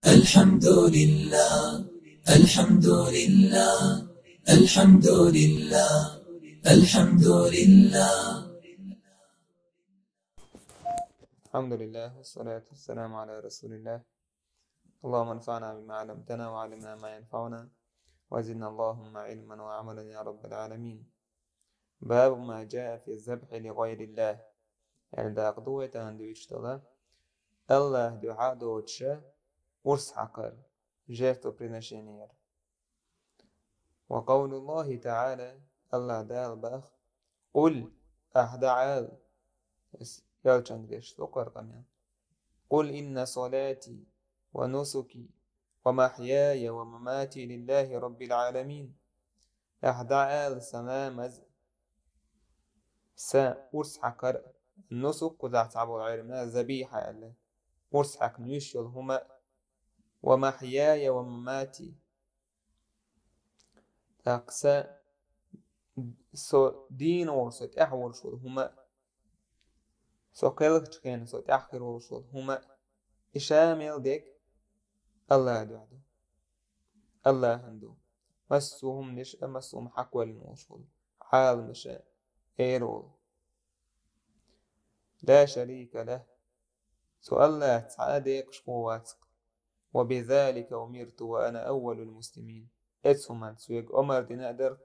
الحمد لله الحمد لله الحمد لله الحمد لله. الحمد لله والصلاة والسلام على رسول الله. اللهم انفعنا بما علمتنا وعلمنا ما ينفعنا وزدنا اللهم علما وعملا يا رب العالمين. باب ما جاء في الذبح لغير الله. يعني دا قضوة عندو يشتغل الله دعاء دوتشا ورس حقر جيرتو بريناشينير. وقول الله تعالى الله دال باخ قل أحدعال يالچنگ ديش تقر قميان قل إن صلاتي ونسكي ومحياي ومماتي لله رب العالمين. أحدعال سنامز سا ورس حقر النسك قزع تعبو العلماء ذبيحة الله ورس حق نيشيل هما ومحياي ومماتي تاقسا سو دين ورسوت أحور شول هما سو قلق تخين سو تأخر ورسول هما إشامل ديك الله دعدو الله هندو مسوهم نش مسوهم حقوال الوصول حال مشاء إيرول لا شريك له سؤال الله تعاديك شقواتك وبذلك أمرت وأنا أول المسلمين إتسومان سويق أمر دينا درك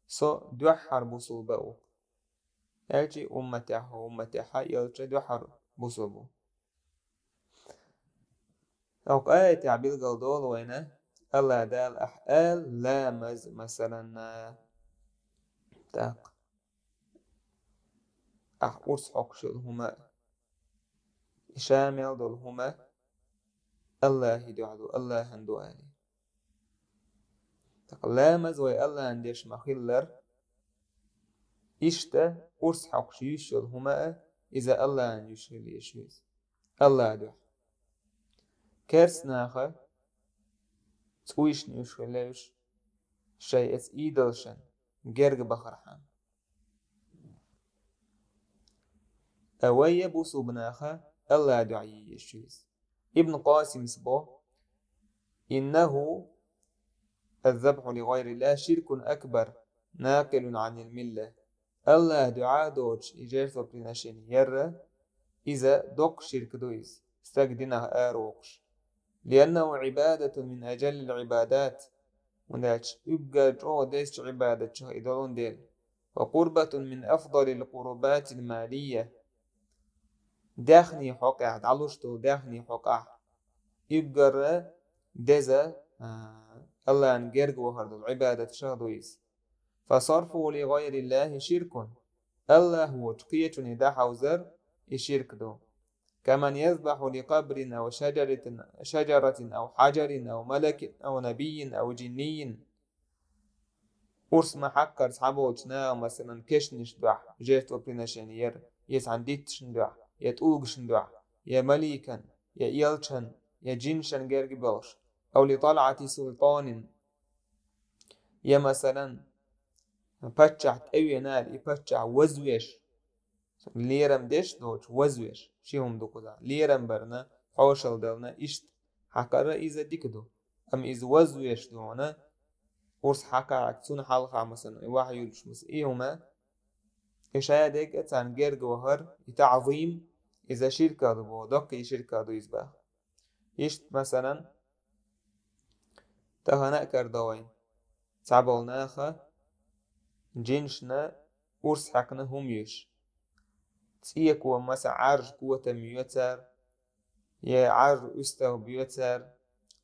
سو دوحر بوصول بأو يلجي أمتها يلجي دوحر بوصول بو أو آية تعبير قلدول وينه الله دال أحقال لامز مثلا تاق أحقرس حقشل هما شامل دول هما الله يدعو الله هندو آلي تاق لامز وي الله هنديش مخيلر إشتا قرس حقش يشل هما إذا الله هن يشل يشويز الله دعو كرس ناخا تقويش نيشل ليش شيء اس إيدلشن جرق بخرحان أوي بوسو بناخا الله دعي يشويز. ابن قاسم سبو إنه الذبح لغير الله شرك أكبر ناقل عن الملة. الله دعاء دوش إجارة بريناشين يرى إذا دوق شرك دويز استقدنها آروقش لأنه عبادة من أجل العبادات ونالش يبقى جو ديش عبادة شهيدون ديل وقربة من أفضل القربات المالية داخني حقع دعلوشتو داخني حقع يبقى دزا الله انجرج وهرد العبادة شهدويز فصرفه لغير الله شرك. الله هو تقية نداح وزر يشرك دو كمن يذبح لقبر أو شجرة أو حجر أو ملك أو نبي أو جني ورس محكر صحابو تنا مثلا كشنش دح جيت وبريناشين ير يسعنديت شندح يتوق شندح يا مليكا يا إيلشن يا جنشن جرج بلش أو لطلعة سلطان يا مثلا بتشعت أوي نال يبتشع وزويش ليرم ديش دوش وزويش شيهم دوكو دا ليرم برنا حوشل دلنا إشت حكرا إذا ديكدو أم إذا وزويش دونا ورس حكا عكسون حلقة مثلا واحد يلش مثلا إيهما إشايا ديك أتان غير جوهر يتعظيم إذا شركة دو دقي شركة دو يزبا إشت مثلا تهنا كردوين تعبولناخا جنشنا ورس حكنا هم يش تسيك ومسا عرج قوة ميوتر يا عرج أستغ بيوتر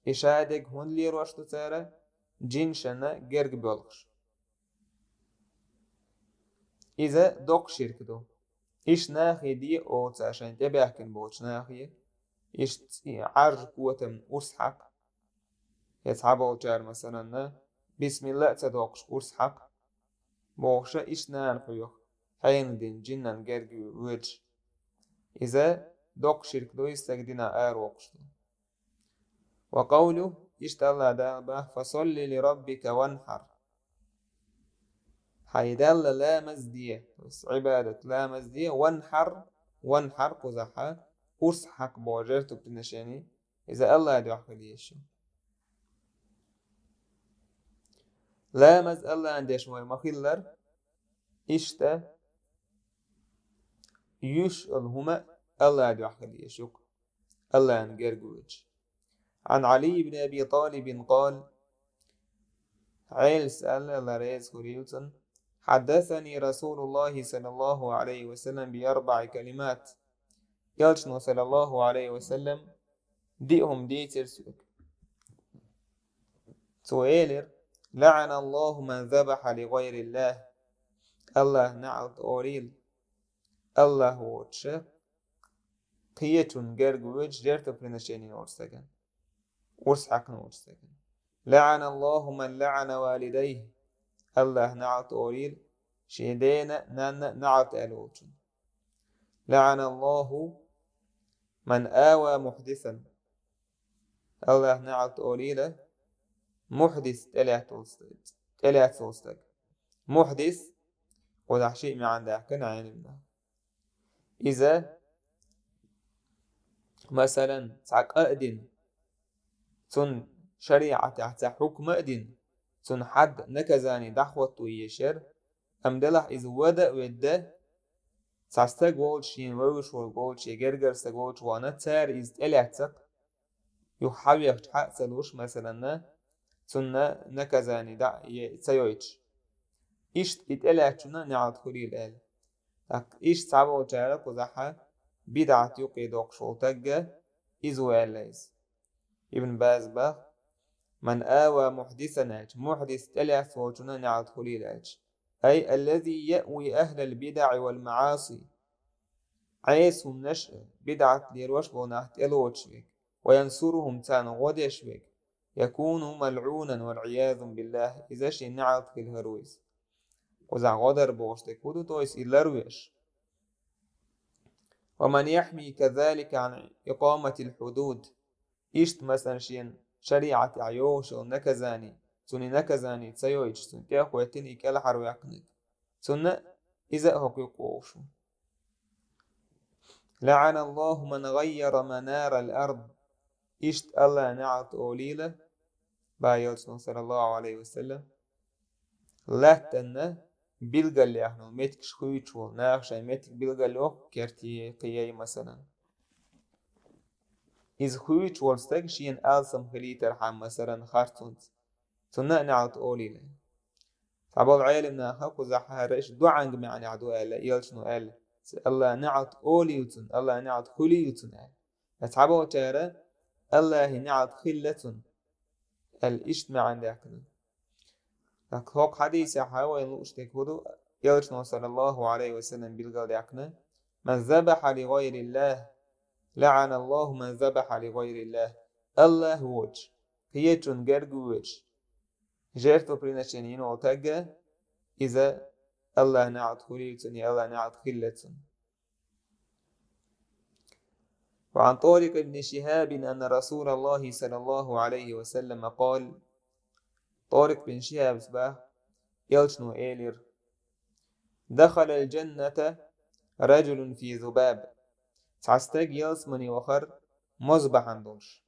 إشايا ديك هون لير واشتو تارا جنشنا جرق بولغش إذا دوق شركة إيش ناخي دي أوتس عشان تبعكن بوش ناخي إيش عرج قوة من ورس حق يتعبوا جار مثلا بسم الله تدوقش ورس حق بوخشة إيش نانخيوخ حين دين جنان جرقي ويرج إذا دوق شرك دو يستقدنا وقش. وقوله إيش تلا دابا فصل لربك وانحر حيدل لا مزدية بس عبادة لا مزدية وانحر قزحة ورس حق بوجرتو بنشاني إذا الله يدعو ليشو لا مز الله عندش موي مخيلر إشتا يش الهما الله يدعو ليشو الله نجرجوج. عن علي بن أبي طالب قال عيل سأل لريز خليلتن حدثني رسول الله صلى الله عليه وسلم بأربع كلمات يلشنو صلى الله عليه وسلم ديهم دي ترسوك سؤالر لعن الله من ذبح لغير الله الله نعت أوريل الله واتش قيتون جرجوج جرت برنشيني ورسكن ورسحكن ورسكن لعن الله من لعن والديه الله نعت أوريل شيدينا نعت ألوتن لعن الله من آوى محدثا الله نعت أوريل محدث تلات توستك محدث وده شيء ما عندك كن عين إذا مثلا تعق أدين تن شريعة تحت حكم أدين تن حد نكزاني دحوة ويشر أم دلح إذا ودا تعستق والشين ووش والشي جرجر استقولش وانا تار إذ تلاتك يحاول يحق سلوش مثلا تن نكزاني دا يتسيويش إيش إتلاتشنا نعاد خليل آل إيش تعبوا جارك وزحا بدعة يقيدوك شولتك إذو آليز ابن باز باخ من آوى محدثا محدث تلات وجنا نعاد خليل أي الذي يأوي أهل البدع والمعاصي عيسهم نشأ بدعة ليروش بوناحت إلوتشوك وينصرهم تان غدشوك يكون ملعونا والعياذ بالله إذا شي نعاد في الهرويس وزع غدر بوشتك ودو تويس إلارويش ومن يحمي كذلك عن إقامة الحدود إشت مثلا شين شريعة عيوش ونكزاني توني نكزاني تسيويش توني تيخويتين إكال حرو يقنك توني إذا هكيقوشو لعن الله من غير منار الأرض إشت الله نعت أوليلة بايوتنا صلى الله عليه وسلم لا تنه بيلغل يحنو ميتك شخويتشو ناخشا ميتك بيلغل يوك كرتي قياي مثلا إذ خويتش والستك شين آلسم خليتر حام مثلا خارتونت تنا نعت أوليلة فعبال عالم ناخاك وزحها ريش دوعنق معني عدو آلا يلشنو آلا الله نعت أوليوتن الله نعت خليوتن آلا فعبال تارا الله نعت خلتن الإشتماع عندكنا هوك حديث حاوى ينلوشتك هدو يلشنو صلى الله عليه وسلم بالغال يقنا من ذبح لغير الله لعن الله من ذبح لغير الله الله وجه هيتون جرجوج جرتو برينشينين وتجا إذا الله نعت خليتن الله نعت خلتن. وعن طارق بن شهاب أن رسول الله صلى الله عليه وسلم قال طارق بن شهاب سباه يلشنو إيلير دخل الجنة رجل في ذباب تعستق يلسمني وخر مصبح عندوش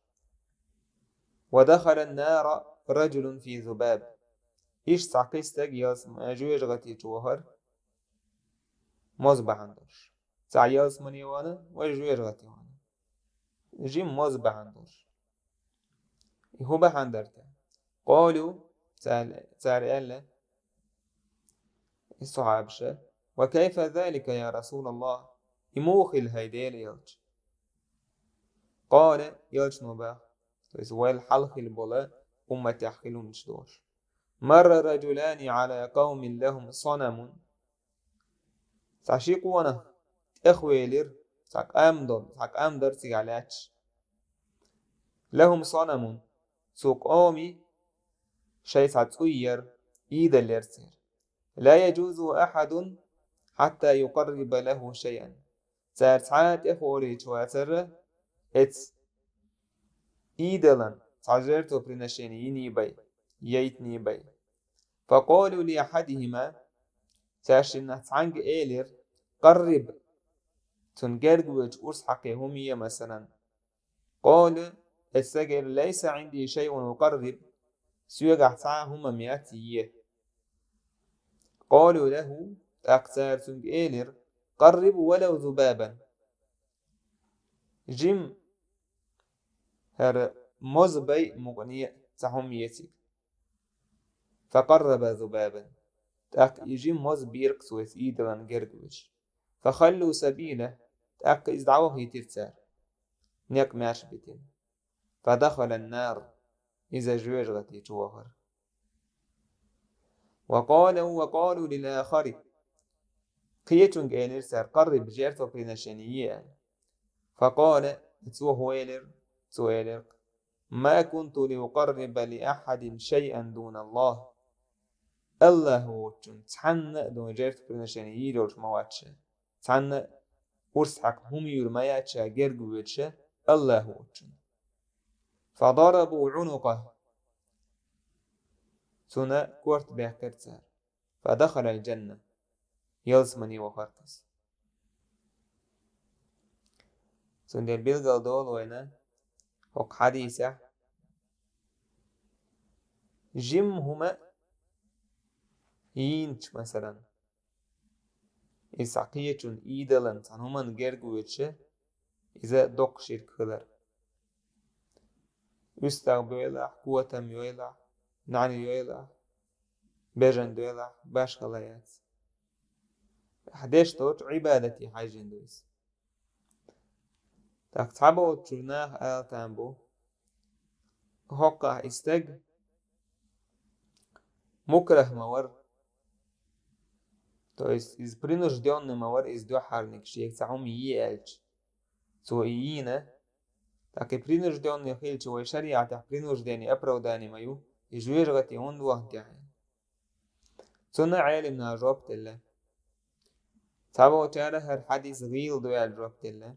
ودخل النار رجل في ذباب إيش تعقيستق يلسم أجويج غتي جوهر مصبح عندوش تع يلسمني وانا وأجويج غتي وانا جيم مصبح عندوش هو بحندرته قالوا تعالى الصحابة وكيف ذلك يا رسول الله يموخل هيديل يلج قال يلج نوبا ويل حلق البولا تحخلون جدوش مر رجلان على قوم لهم صنم تعشيقونا اخويلر تعق امدر تيغالاتش لهم صنم سوق اومي شيء تعطير إيدا الارسير لا يجوز أحد حتى يقرب له شيئا سارتعات إخوري تواتر إتس إيدلن تعجرتو برنشيني ينيبي ييتني بي فقالوا لأحدهما تاشينا تعنق إيلر قرب تنقرقوج أرس حقيهم مثلا قال السجل ليس عندي شيء أقرب سيقع تعاهم مئاتية. قالوا له أكثر سنج إيلر قرب ولو ذبابا جيم هر مزبي مغني تعهم يتيك فقرب ذبابا تاك يجيم موز بيرك سويس إيدلان جرجوش فخلوا سبيله تاك إزدعوه يترسار نيك ماش بتين فدخل النار إذا جوجغت يتوهر. وقالوا للآخر قيتون جينر سار قرب جيرتو بريناشينيين فقال تسوهيلر ما كنت لأقرب لأحد شيئا دون الله الله وچون تحن دون جيرتو بريناشينيين لوش مواتش تحن ورسحق هم يرمياتشا جرجوتشا الله وچون فضربوا عنقه ثنا كورت بيحكرتسار فدخل الجنة يلسمني وخرطس سندل بيلغل دول وينا وق حديثة جيم هما ينش مثلا إساقية إيدلن تان هما نجرغوتش إذا دوق شرك خلر يستغبيلا قوة ميويلا نعني يويلا بيجن دويلا باش خلايات حديش توت عبادتي حاجين دويس تاك تعبو تشورناه آل تامبو هوقا استج مكره مور то есть принужденный мавар из дохарник шех сахум иелч то иина так и принужденный хилч ой шариата принуждение оправдание мою и жуиргати он дуахтя цуна عالمنا جوابت الله صعبو تاره هر حديث غيل دوال جوابت الله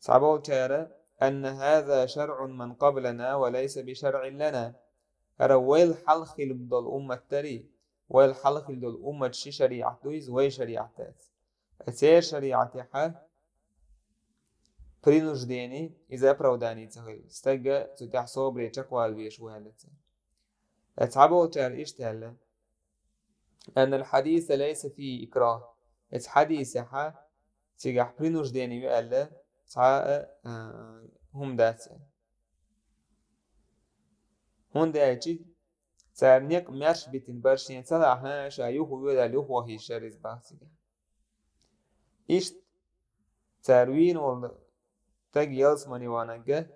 صعبو تاره أن هذا شرع من قبلنا وليس بشرع لنا هرويل حلخ لبضل أمة تري ويل حلخ لبضل أمة شي شريعة دويز وي شريعة تاس أسير شريعة حا принуждение إذا أبروداني تغيل استجا تتح صوبري تقوال بيش وهالتين أتعبو تار إيش تهلا أن الحديث ليس فيه إكراه الحديث حا تجح принуждение يقال تعاء هم داتين هون دايتي تارنيك مارش بيتن برشين تلا هاش أيوه ويدا لوه هي شريز باسيجا إيش تاروين ولا تاج يلسمني وانجا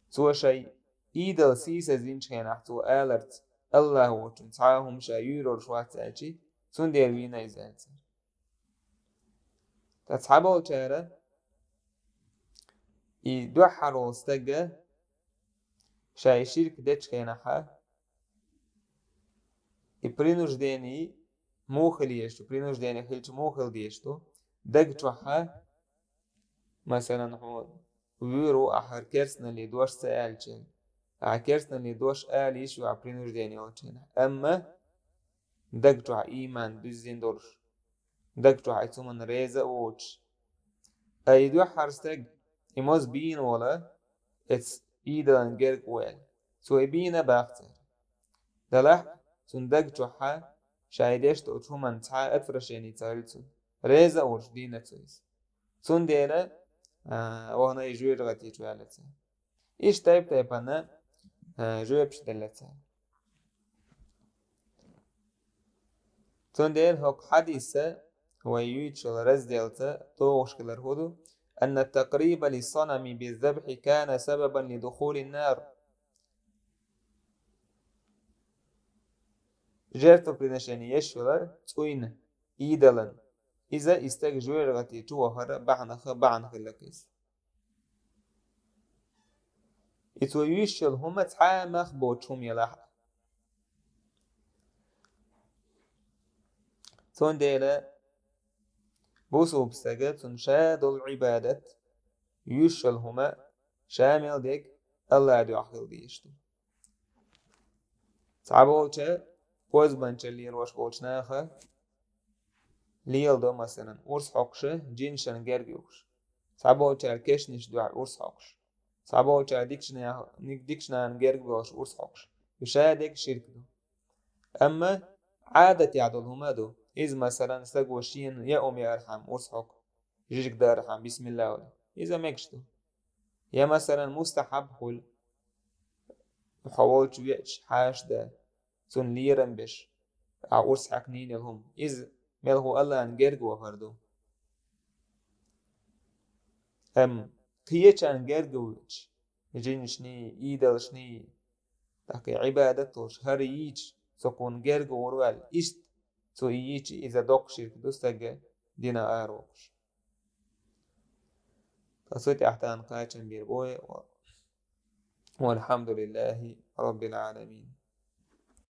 سوى شيء إيدل سيسا زينشين أحتو ألرت الله وتن تعاهم شايور شوات تاجي سون ديروين إزالت تتحبو تارا يدوحرو استجا شاي شرك دتش كينحا и принуждение мухали есть, принуждение хильч мухал есть, дак чуха, مثلا ويرو أحر كرسنا اللي دوش سألتين، كرسنا اللي دوش آل يشو ع принуждение وتشينا، أما دك چوها إيمان بزين دورش، دك چوها يتومن ريزة ووتش، أي دو حرستك إموز بين ولا إتس إيدان جرق ويل، سو بينا باختر، دلح سندق چوها شايدش توتومن تا أتفرشيني تاريتو، ريزة ووتش دينة تويس، سنديرة وهنا يجوي رغتي توالتها إيش تايب أنا جوي بشدلتها تندير هوك حديثة هو يوتشل رزدلتا توغش كلر هدو أن التقريب للصنم بالذبح كان سببا لدخول النار جرتو برينشاني يشولر توين إيدلن إذا استك جوي رغتي توهر بعن خلقيس إتو يوشل هما تعامخ بوچوم يلاح تون ديلا بوسو بستجا تنشاد العبادة يوشل هما شامل ديك الله دي أخيل ديشتو تعبوچا كوز بانچا لير واش بوچناخا ليل دو مثلا ورس حقش جينشان جرگيوش Sabocha keşniş duar ursakş. Sabocha dikşna gerg boş ursakş. بشادك شركته أما عادة يعدلهم هادو إذا مثلا استقوشين يا أمي أرحم أرسحك جيجك دا أرحم بسم الله ولا إذا مكشتو يا مثلا مستحب حول حوالش بيش حاش دا سن ليرن بش أرسحك نين لهم إذا ملهو الله أن جرق وفردو قيتش أن جرق ويش جينشني إيدلشني تاكي عبادتوش هر ييج سكون جرق وروال إشت سو ييج إذا دوكشير دوستاقة دينا آروكش تصويت أحتان قايتشن بيربوي والحمد لله رب العالمين.